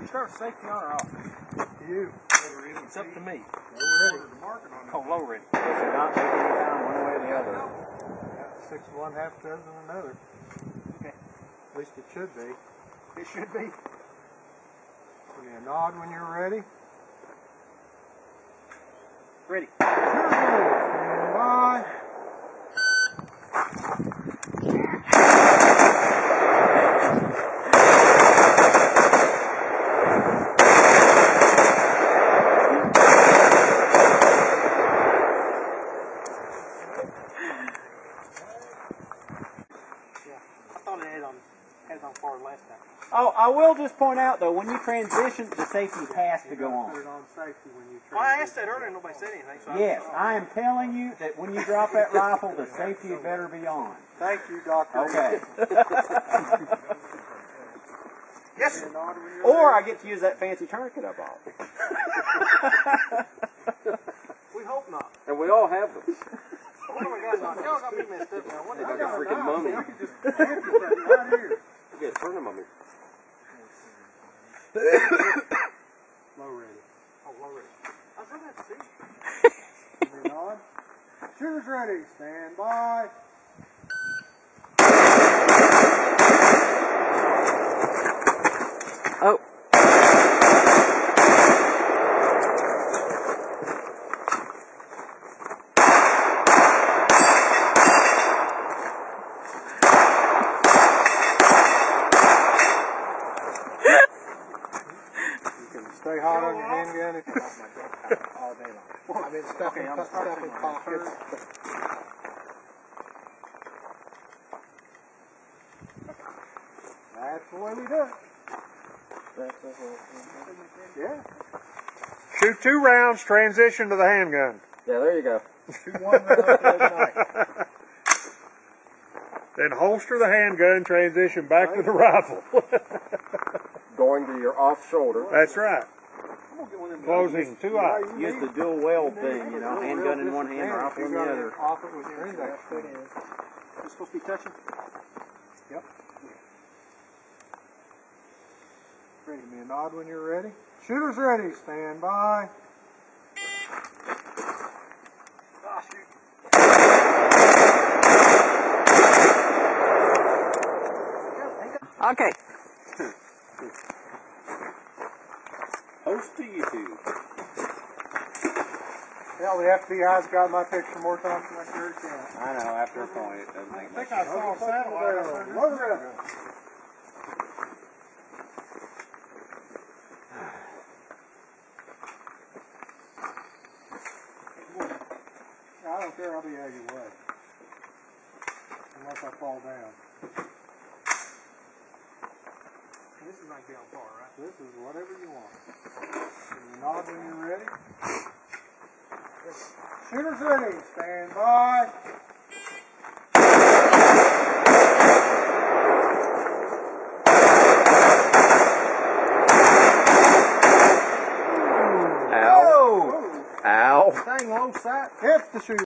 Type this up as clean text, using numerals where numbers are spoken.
Start safety on or off? You. It's up to me. Low ready. Oh, low ready. Not taking it down one way or the other. 6 of one, half dozen another. Okay. At least it should be. It should be. Give me a nod when you're ready. Ready. Stand by. Oh, I will just point out though, when you transition, the safety has to go Put on. it on safety when you Well, I asked that earlier and nobody said anything. So Yes, I am telling you that when you drop that rifle, the safety had better be on. Thank you, Doctor. Okay. Yes, sir. Or I get to use that fancy tourniquet I bought. We hope not. And we all have them. What do I got now? Y'all got me messed up now. What did Like I a got? freaking mummy. I could just answer that right here. Yeah, turn them on me. Low ready. Oh, low ready. I was looking at the seat. Give me a nod. Shooters ready. Stand by. Oh. Stay hot on your handgun. All day long. I've been stuck in pockets. That's the way we do it. Yeah. Shoot 2 rounds, transition to the handgun. Yeah, there you go. Shoot 1 round overnight. Then holster the handgun, transition back to the rifle. Going to your off shoulder. That's right. Closing 2 eyes. Use the dual weld thing, you know, handgun in one hand, rifle in the other. Off it with your index finger. You're supposed to be touching? Yep. Ready. Give me a nod when you're ready. Shooters ready. Stand by. Ah, shoot. Okay. Post to YouTube. Hell, the FBI's got my picture more times than I sure can. I know, after a point, it doesn't make I much think I saw a satellite. Load it up. I don't care, I'll be out of your way. Unless I fall down. This is not going far, right? This is whatever you want. Give me a nod when you're ready. Shooters ready. Stand by. Ow. Ow. Dang low sight. Hit the shooter.